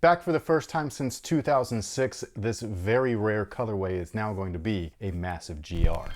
Back for the first time since 2006, this very rare colorway is now going to be a massive GR.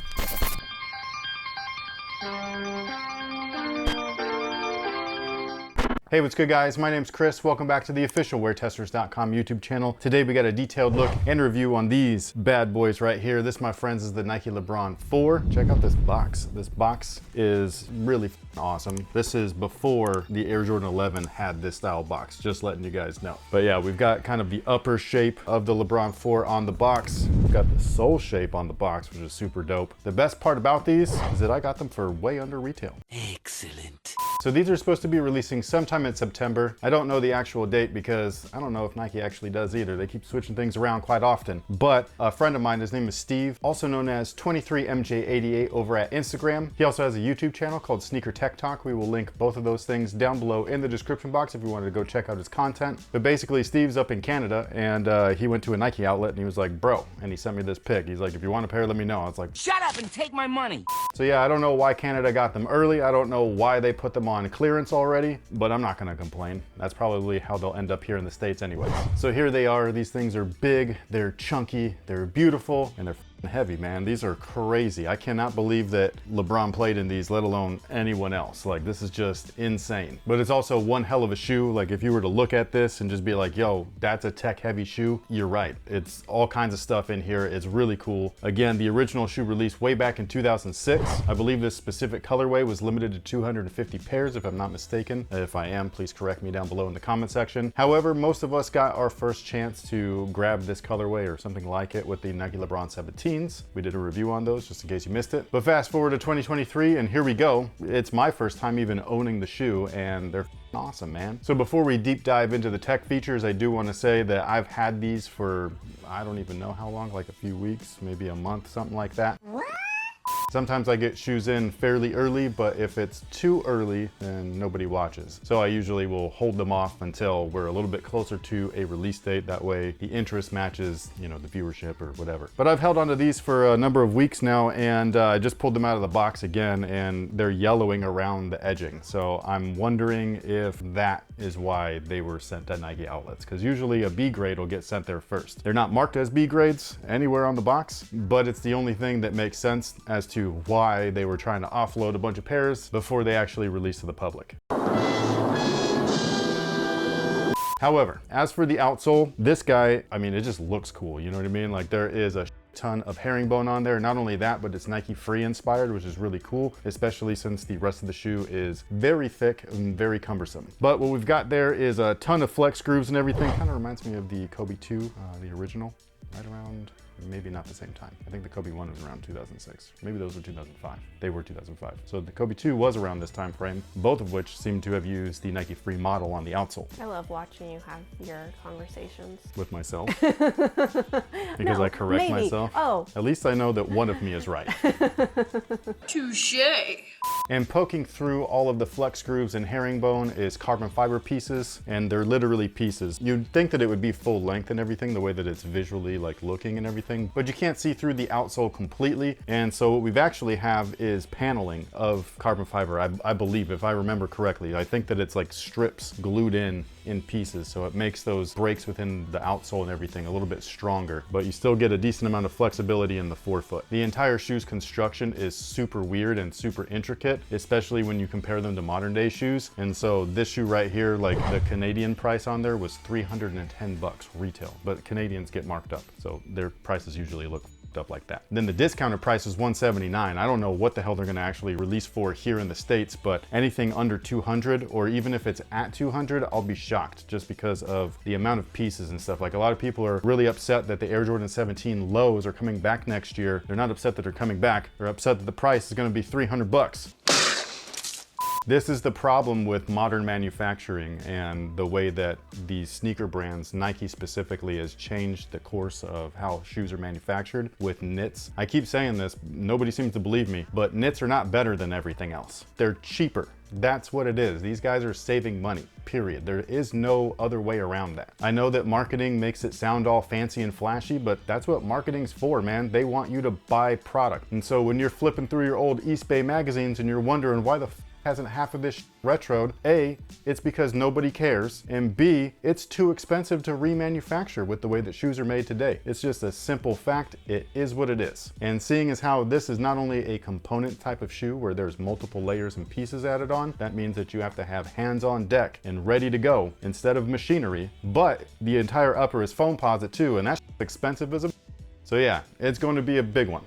Hey, what's good guys? My name's Chris. Welcome back to the official WearTesters.com YouTube channel. Today we got a detailed look and review on these bad boys right here. This, my friends, is the Nike LeBron 4. Check out this box. This box is really awesome. This is before the Air Jordan 11 had this style box, just letting you guys know. But yeah, we've got kind of the upper shape of the LeBron 4 on the box. We've got the sole shape on the box, which is super dope. The best part about these is that I got them for way under retail. Excellent. So these are supposed to be releasing sometime in September. I don't know the actual date because I don't know if Nike actually does either. They keep switching things around quite often. But a friend of mine, his name is Steve, also known as 23MJ88 over at Instagram. He also has a YouTube channel called Sneaker Tech Talk. We will link both of those things down below in the description box if you wanted to go check out his content. But basically, Steve's up in Canada and he went to a Nike outlet and he was like, bro, and he sent me this pic. He's like, if you want a pair, let me know. I was like, shut up and take my money. So yeah, I don't know why Canada got them early. I don't know why they put them on clearance already, but I'm not gonna complain. That's probably how they'll end up here in the States anyways. So here they are. These things are big, they're chunky, they're beautiful, and they're heavy, man. These are crazy. I cannot believe that LeBron played in these, let alone anyone else. Like, this is just insane. But it's also one hell of a shoe. Like, if you were to look at this and just be like, yo, that's a tech heavy shoe, you're right. It's all kinds of stuff in here. It's really cool. Again, the original shoe released way back in 2006. I believe this specific colorway was limited to 250 pairs, if I'm not mistaken. If I am, please correct me down below in the comment section. However, most of us got our first chance to grab this colorway or something like it with the Nike LeBron 17. We did a review on those just in case you missed it. But fast forward to 2023 and here we go. It's my first time even owning the shoe and they're awesome, man. So before we deep dive into the tech features, I do want to say that I've had these for, I don't even know how long, like a few weeks, maybe a month, something like that. Sometimes I get shoes in fairly early, but if it's too early, then nobody watches. So I usually will hold them off until we're a little bit closer to a release date. That way the interest matches, you know, the viewership or whatever. But I've held onto these for a number of weeks now and I just pulled them out of the box again and they're yellowing around the edging. So I'm wondering if that is why they were sent to Nike outlets, because usually a B grade will get sent there first. They're not marked as B grades anywhere on the box, but it's the only thing that makes sense as to why they were trying to offload a bunch of pairs before they actually released to the public. However, as for the outsole, this guy, I mean, it just looks cool. You know what I mean? Like, there is a ton of herringbone on there. Not only that, but it's Nike Free inspired, which is really cool, especially since the rest of the shoe is very thick and very cumbersome. But what we've got there is a ton of flex grooves and everything. Kind of reminds me of the Kobe 2, the original, right around, maybe not the same time. I think the Kobe 1 was around 2006. Maybe those were 2005. They were 2005. So the Kobe 2 was around this time frame, both of which seem to have used the Nike Free model on the outsole. I love watching you have your conversations. With myself? Because no, I correct myself? Oh. At least I know that one of me is right. Touche. And poking through all of the flex grooves and herringbone is carbon fiber pieces, and they're literally pieces. You'd think that it would be full length and everything, the way that it's visually like looking and everything, but you can't see through the outsole completely. And so what we've actually have is paneling of carbon fiber, I believe, if I remember correctly. I think that it's like strips glued in pieces, so it makes those breaks within the outsole and everything a little bit stronger, but you still get a decent amount of flexibility in the forefoot. The entire shoe's construction is super weird and super intricate, especially when you compare them to modern day shoes. And so this shoe right here, like the Canadian price on there was 310 bucks retail, but Canadians get marked up, so their prices usually look up like that. Then the discounted price is $179. I don't know what the hell they're gonna actually release for here in the States, but anything under 200, or even if it's at 200, I'll be shocked just because of the amount of pieces and stuff. Like, a lot of people are really upset that the Air Jordan 17 lows are coming back next year. They're not upset that they're coming back. They're upset that the price is gonna be 300 bucks. This is the problem with modern manufacturing and the way that these sneaker brands, Nike specifically, has changed the course of how shoes are manufactured with knits. I keep saying this, nobody seems to believe me, but knits are not better than everything else. They're cheaper. That's what it is. These guys are saving money, period. There is no other way around that. I know that marketing makes it sound all fancy and flashy, but that's what marketing's for, man. They want you to buy product. And so when you're flipping through your old East Bay magazines and you're wondering why the hasn't half of this retroed, A, it's because nobody cares, and B, it's too expensive to remanufacture with the way that shoes are made today. It's just a simple fact. It is what it is. And seeing as how this is not only a component type of shoe where there's multiple layers and pieces added on, that means that you have to have hands on deck and ready to go instead of machinery, but the entire upper is foamposite too, and that's expensive as a... So yeah, it's going to be a big one.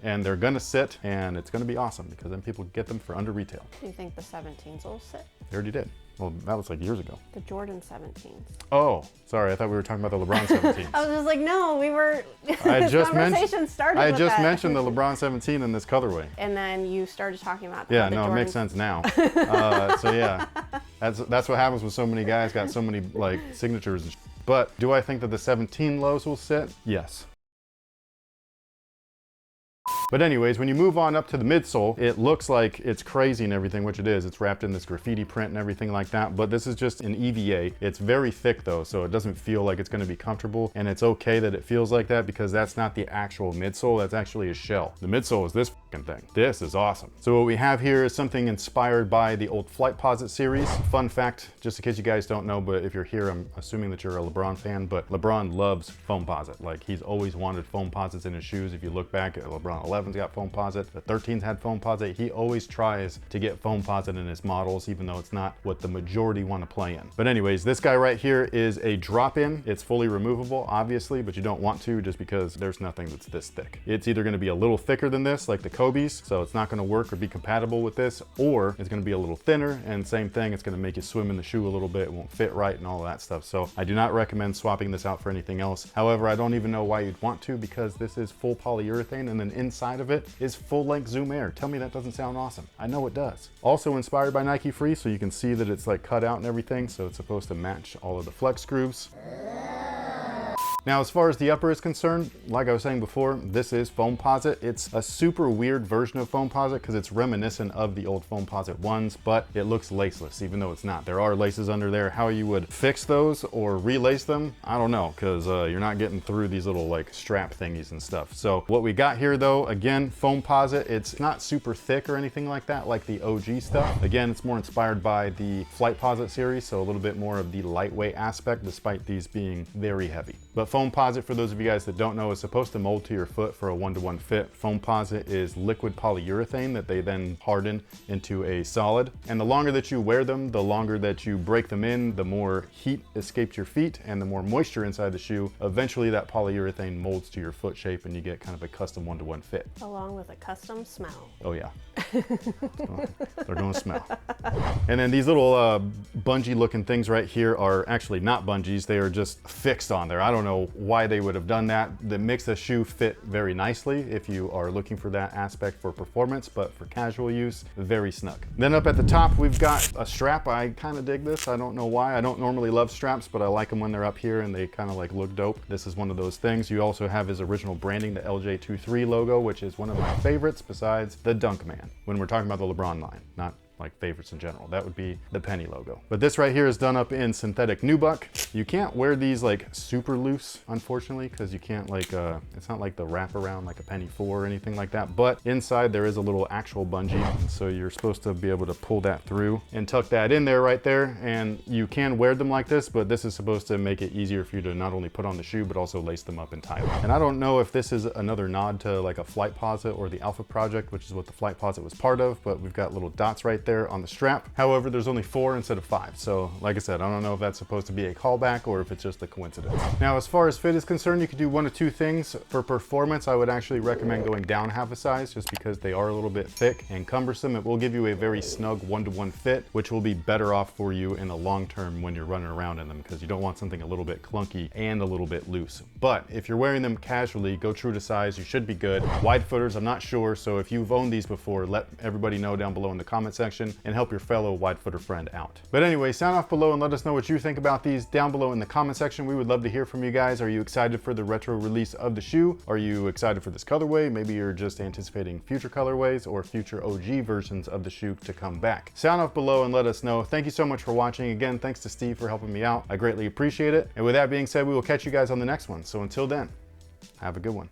And they're gonna sit, and it's gonna be awesome because then people get them for under retail. Do you think the 17s will sit? They already did. Well, that was like years ago. The Jordan 17s. Oh, sorry, I thought we were talking about the LeBron 17s. I was just like, no, we were, I this just conversation started I with just that. mentioned the LeBron 17 in this colorway. And then you started talking about Yeah, how the no, Jordans... it makes sense now. So yeah, that's what happens when so many guys got so many like signatures and But do I think that the 17 lows will sit? Yes. But anyways, when you move on up to the midsole, it looks like it's crazy and everything, which it is. It's wrapped in this graffiti print and everything like that, but this is just an EVA. It's very thick though, so it doesn't feel like it's gonna be comfortable, and it's okay that it feels like that because that's not the actual midsole, that's actually a shell. The midsole is this fucking thing. This is awesome. So what we have here is something inspired by the old Flightposite series. Fun fact, just in case you guys don't know, but if you're here, I'm assuming that you're a LeBron fan, but LeBron loves Foamposite. Like, he's always wanted Foamposites in his shoes. If you look back at LeBron 11's got Foamposite, the 13's had Foamposite. He always tries to get Foamposite in his models, even though it's not what the majority want to play in. But anyways, this guy right here is a drop-in. It's fully removable, obviously, but you don't want to just because there's nothing that's this thick. It's either going to be a little thicker than this, like the Kobe's, so it's not going to work or be compatible with this, or it's going to be a little thinner, and same thing, it's going to make you swim in the shoe a little bit. It won't fit right and all of that stuff. So I do not recommend swapping this out for anything else. However, I don't even know why you'd want to, because this is full polyurethane, and then inside of it is full-length Zoom Air. Tell me that doesn't sound awesome. I know it does. Also inspired by Nike Free, so you can see that it's like cut out and everything, so it's supposed to match all of the flex grooves. Now, as far as the upper is concerned, like I was saying before, this is Foamposite. It's a super weird version of Foamposite because it's reminiscent of the old Foamposite ones, but it looks laceless, even though it's not. There are laces under there. How you would fix those or relace them, I don't know, because you're not getting through these little like strap thingies and stuff. So what we got here though, again, Foamposite, it's not super thick or anything like that, like the OG stuff. Again, it's more inspired by the Flightposite series, so a little bit more of the lightweight aspect, despite these being very heavy. But Foamposite, for those of you guys that don't know, is supposed to mold to your foot for a one-to-one fit. Foamposite is liquid polyurethane that they then harden into a solid. And the longer that you wear them, the longer that you break them in, the more heat escapes your feet and the more moisture inside the shoe. Eventually that polyurethane molds to your foot shape and you get kind of a custom one-to-one fit. Along with a custom smell. Oh yeah. They're gonna smell. And then these little bungee looking things right here are actually not bungees. They are just fixed on there. I don't know why they would have done that. That makes the shoe fit very nicely if you are looking for that aspect for performance, but for casual use, very snug. Then up at the top, we've got a strap. I kind of dig this. I don't know why. I don't normally love straps, but I like them when they're up here and they kind of like look dope. This is one of those things. You also have his original branding, the LJ23 logo, which is one of my favorites besides the Dunkman, when we're talking about the LeBron line, not like favorites in general. That would be the Penny logo. But this right here is done up in synthetic nubuck. You can't wear these like super loose, unfortunately, because you can't like, it's not like the wraparound like a Penny 4 or anything like that, but inside there is a little actual bungee. And so you're supposed to be able to pull that through and tuck that in there right there. And you can wear them like this, but this is supposed to make it easier for you to not only put on the shoe, but also lace them up and tie them. And I don't know if this is another nod to like a Flightposite or the Alpha Project, which is what the Flightposite was part of, but we've got little dots right there on the strap. However, there's only 4 instead of 5. So like I said, I don't know if that's supposed to be a callback or if it's just a coincidence. Now, as far as fit is concerned, you could do one of two things. For performance, I would actually recommend going down half a size just because they are a little bit thick and cumbersome. It will give you a very snug one-to-one fit, which will be better off for you in the long term when you're running around in them, because you don't want something a little bit clunky and a little bit loose. But if you're wearing them casually, go true to size, you should be good. Wide footers, I'm not sure. So if you've owned these before, let everybody know down below in the comment section and help your fellow wide footer friend out. But anyway, sound off below and let us know what you think about these down below in the comment section. We would love to hear from you guys. Are you excited for the retro release of the shoe? Are you excited for this colorway? Maybe you're just anticipating future colorways or future OG versions of the shoe to come back. Sound off below and let us know. Thank you so much for watching. Again, thanks to Steve for helping me out. I greatly appreciate it. And with that being said, we will catch you guys on the next one. So until then, have a good one.